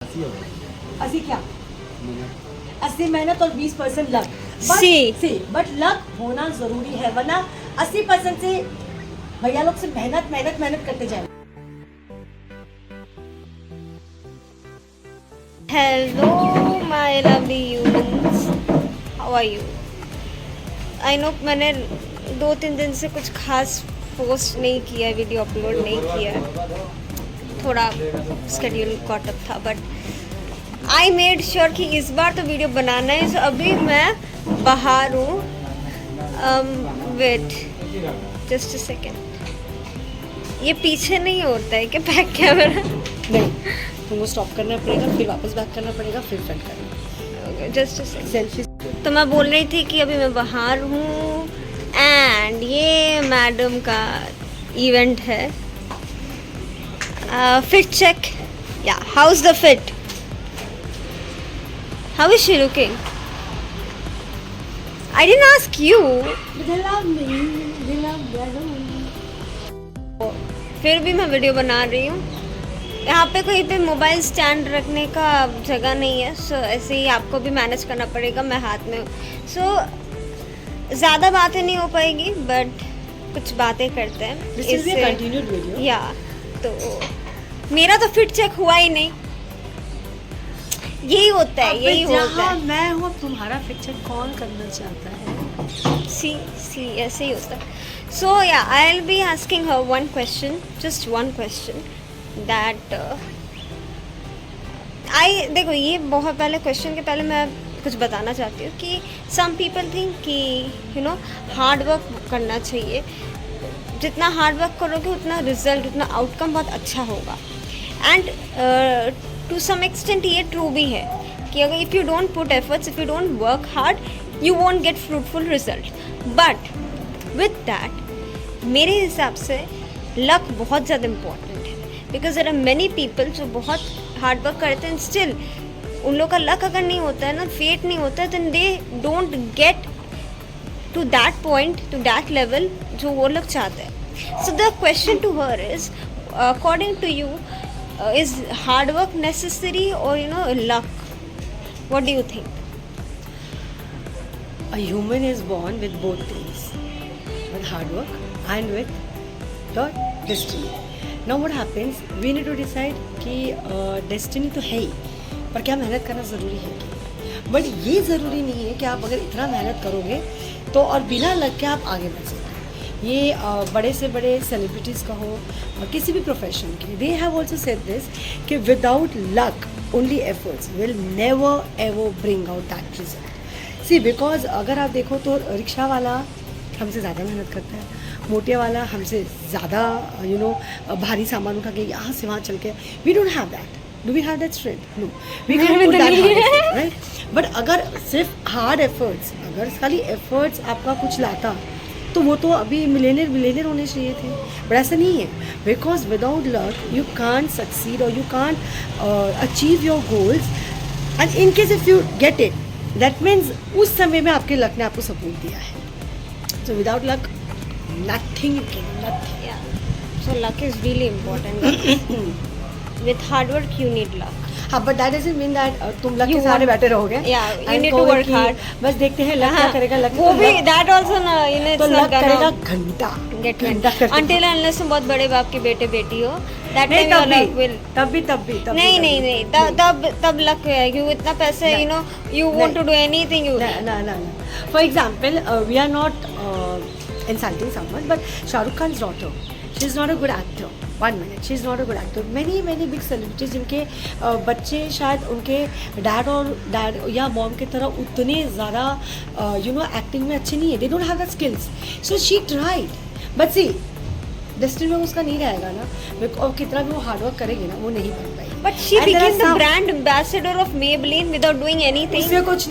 80 क्या? 80 मेहनत और 20% लक। बट लक होना जरूरी है, वरना 80% से भैया लोग से मेहनत करते जाए। Hello my lovely humans, how are you? I know मैंने 2-3 दिन से कुछ खास पोस्ट नहीं किया, वीडियो अपलोड नहीं किया, थोड़ा स्केड्यूल कॉट अप था, बट आई मेड श्योर कि इस बार तो वीडियो बनाना है। सो अभी मैं बाहर हूँ। वेट जस्ट अ सेकेंड, ये पीछे नहीं होता है क्या बैक कैमरा? नहीं, तुमको स्टॉप करना पड़ेगा, फिर वापस बैक करना पड़ेगा, फिर फ्रंट करना। Just a second. सेल्फी। तो मैं बोल रही थी कि अभी मैं बाहर हूँ एंड ये मैडम का इवेंट है, फिट चेक। या how is the fit? How is she looking? I didn't ask you. फिर भी मैं वीडियो बना रही हूँ। यहाँ पे कहीं पे मोबाइल स्टैंड रखने का जगह नहीं है, सो ऐसे ही आपको भी मैनेज करना पड़ेगा। मैं हाथ में हूँ, सो ज़्यादा बातें नहीं हो पाएगी, बट कुछ बातें करते हैं इससे। या तो मेरा तो फिट चेक हुआ ही नहीं, यही होता है, यही होता है। मैं हूँ, तुम्हारा फिट चेक कौन करना चाहता है? सी ऐसे ही होता है। सो या आई will be asking her one question, just one question that I, देखो ये बहुत पहले क्वेश्चन के पहले मैं कुछ बताना चाहती हूँ कि सम पीपल थिंक कि यू नो हार्ड वर्क करना चाहिए, जितना हार्ड वर्क करोगे उतना रिजल्ट, उतना आउटकम बहुत अच्छा होगा। एंड टू सम एक्सटेंट ये ट्रू भी है कि अगर if you don't put efforts, if you don't work hard, you won't get fruitful result. But with that मेरे हिसाब से लक बहुत ज़्यादा इम्पॉर्टेंट है, because there are many people जो बहुत हार्ड वर्क करते हैं, स्टिल उन लोग का लक अगर नहीं होता है ना, फेट नहीं होता है, then they don't get to that point, to that level जो वो लोग चाहते हैं। So the question to her is, according to you, is hard work necessary or you know luck? What do you think? A human is born with both things, with hard work and with your destiny. Now what happens, we need to decide कि destiny तो है ही, पर क्या मेहनत करना ज़रूरी है कि? बट ये ज़रूरी नहीं है कि आप अगर इतना मेहनत करोगे तो और बिना लग के आप आगे बढ़ सकते। ये बड़े से बड़े सेलिब्रिटीज़ का हो, किसी भी प्रोफेशन के, they have also said this कि without luck only efforts will never ever bring out that result. See because अगर आप देखो तो रिक्शा वाला हमसे ज़्यादा मेहनत करता है, मोटे वाला हमसे ज़्यादा यू नो भारी सामान उठा के यहाँ से वहाँ चल के, we don't have that. Do we have that strength? No. We can't put that hard effort, right? But अगर सिर्फ हार्ड एफर्ट्स, अगर खाली एफर्ट्स आपका कुछ लाता तो वो तो अभी मिलेनियर होने चाहिए थे, बट ऐसा नहीं है। Because without luck you can't succeed और you can't achieve your goals, and in case if you get it, that means उस समय में आपके लक ने आपको सपोर्ट दिया है। So without luck nothing you can, nothing. So luck is really important. With hard work you need luck. हाँ, but that doesn't mean that तुम लक के सहारे बैठे रहोगे। Yeah, you need to work hard. बस देखते हैं लक क्या करेगा। लक वो भी that also ना, you know, तो it's लक not करेगा gonna get घंटा until unless तुम बहुत बड़े बाप के बेटे बेटी हो, that time your luck will. तब भी नहीं, तब लक है क्योंकि इतना पैसे, you know, you want to do anything you. ना। For example, we are not insulting someone, but Shah Rukh Khan's daughter, she is not a good actor. 1 minute, she is not a good actor. Many big celebrities जिनके बच्चे शायद उनके dad या mom की तरह उतने ज़्यादा यू नो एक्टिंग में अच्छे नहीं है, they don't have that skills. So she tried, but see, destiny में उसका नहीं रहेगा ना, और कितना भी वो हार्ड वर्क करेगी ना, वो नहीं बन पाएगी। But she became the brand ambassador of Maybelline without doing anything. उससे कुछ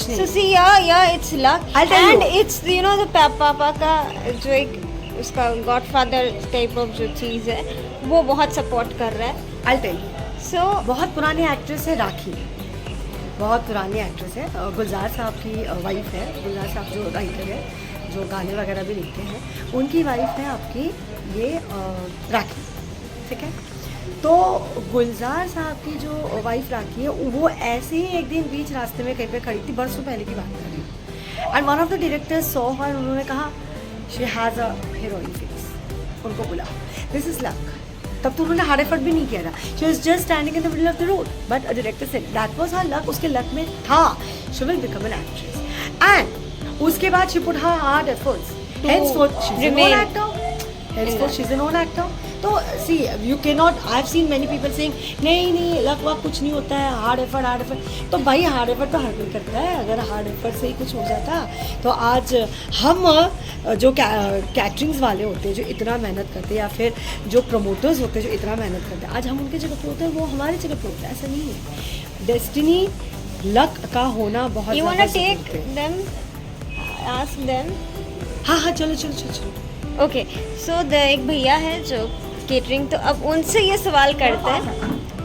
नहीं। So see, yeah, it's luck. And it's, you know, the पापा का जो एक उसका गॉडफादर टाइप ऑफ जो चीज़ है, वो बहुत सपोर्ट कर रहा है। I'll tell you. So बहुत पुरानी एक्ट्रेस है राखी, बहुत पुरानी एक्ट्रेस है, गुलजार साहब की वाइफ है। गुलजार साहब जो राइटर है, जो गाने वगैरह भी लिखते हैं, उनकी वाइफ है आपकी ये राखी, ठीक है। तो गुलजार साहब की जो वाइफ राखी है वो ऐसे ही एक दिन बीच रास्ते में कहीं पे खड़ी थी, बरसों पहले की बात कर रही हूँ, and one of the directors saw her, उन्होंने कहा she has a heroine face, उनको बुलाओ, दिस इज लक। तब तो उन्होंने हार्ड एफर्ट भी नहीं किया था, she was just standing in the middle of the road, but a director said that was her luck, उसके लक में था she will become an actress, and उसके बाद she put her hard efforts, henceforth she's an own actor, henceforth she's an own actor. तो see you can not, I have seen many people saying नहीं luck वक कुछ नहीं होता है, hard effort, तो भाई हार्ड एफर्ट तो हर कोई करता है, अगर हार्ड एफर्ट से ही कुछ हो जाता तो आज हम जो कैटरिंग्स वाले होते हैं जो इतना मेहनत करते हैं, या फिर जो प्रमोटर्स होते हैं जो इतना मेहनत करते हैं, आज हम उनके जगह पे होते हैं, वो हमारी जगह पे होता है, ऐसा नहीं है। डेस्टिनी लक का होना बहुत You wanna take them, ask them? हाँ चलो। ओके, सो द एक भैया है जो केटरिंग, तो अब उनसे ये सवाल करते हैं,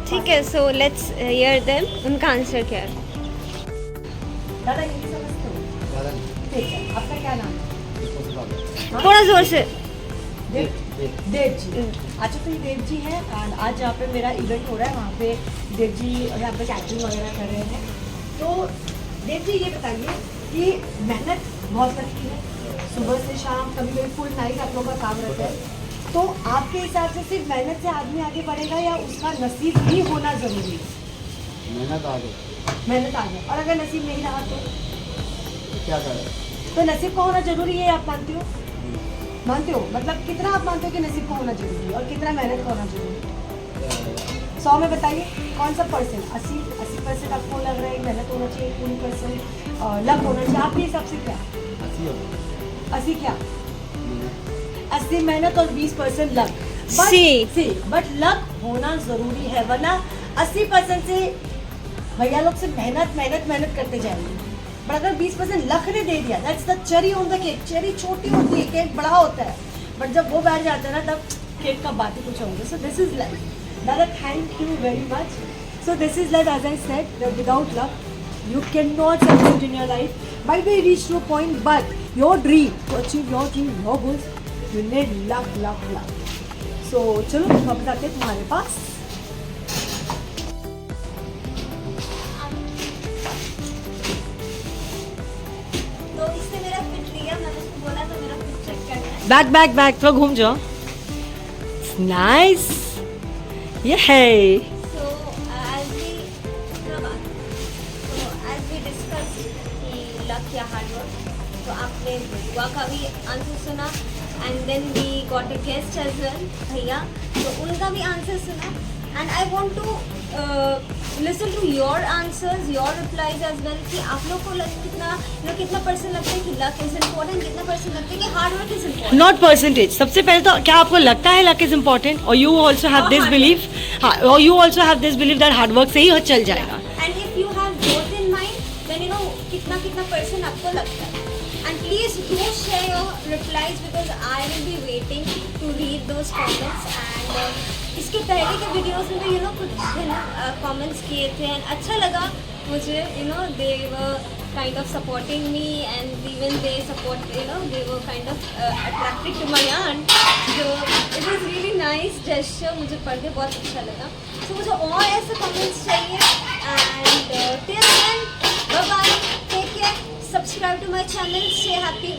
ठीक है, सो लेट्स हियर देम, उनका आंसर क्या है। दादा हिंदी समझते हो? ठीक है, आपका क्या नाम है? थोड़ा जोर से। देव जी। अच्छा, तो ये देव जी है, और आज यहाँ पे मेरा इवेंट हो रहा है, वहाँ पे देव जी यहाँ पे कैटरिंग वगैरह कर रहे हैं। तो देव जी ये बताइए कि मेहनत बहुत लगती है, सुबह से शाम, कभी कभी फुल नाइट आप लोगों का काम रहता है, तो आपके हिसाब से सिर्फ मेहनत से आदमी आगे बढ़ेगा या उसका नसीब भी होना जरूरी है? मेहनत आगे, और अगर नसीब नहीं रहा तो क्या करें? तो नसीब का होना जरूरी है, आप मानते हो? मानते हो, मतलब कितना आप मानते हो कि नसीब का होना जरूरी है और कितना मेहनत का होना जरूरी है? 100 में बताइए कौन सा परसेंट? 80% आपको लग रहा है मेहनत होना चाहिए, 20% लक होना चाहिए, आपके हिसाब से क्या? 80 क्या? 80 मेहनत और 20% लक। बट लक होना जरूरी है, वरना 80% से भैया लोग से मेहनत करते जाएंगे, बट अगर 20% लक ने दे दिया, that's the cherry on the cake. Cherry छोटी होती है, केक बड़ा होता है, बट जब वो बैठ जाता है ना, तब केक का बात ही कुछ होंगे। So this is life. दादा, thank you very much. So this is life, as I said, that without luck you cannot succeed in your life. Might be reach to a point, but your dream, to achieve your dream, your goals, you need luck. So चलो वापस आते हैं तुम्हारे पास। तो इसने मेरा fit लिया, मैंने उसको बोला तो मेरा फिट चेक करना है। बैक थोड़ा घूम जाओ। नाइस, ये है। So as we discussed कि luck या hard work, तो आपने युवा का भी आंसर सुना, and then we got a guest as well, भैया, तो उनका भी आंसर सुना, and I want to listen to your answers, your replies as well, कि आप लोग को कितना परसेंट लगता है कि लक इज इम्पोर्टेंट, कितना परसेंट लगता है कि hard work is important? Not percentage. सबसे पहले तो क्या आपको लगता है लक इज इम्पोर्टेंट, और you also have this believe, हाँ, और you also have this believe that hard work से ही चल जाएगा। And if you have both in mind, then you know कितना परसेंट आपको लगता है, and please do share your replies, because I will be waiting to read those comments. एंड इसके पहले के वीडियोस में भी कुछ कमेंट्स किए थे, एंड अच्छा लगा मुझे, दे वर kind of supporting me, and even they support, they were kind of attracted to my aunt, so it was really nice gesture, मुझे पढ़ के बहुत अच्छा लगा। So मुझे और ऐसे comments चाहिए, and till then, bye bye, take care, subscribe to my channel, stay happy.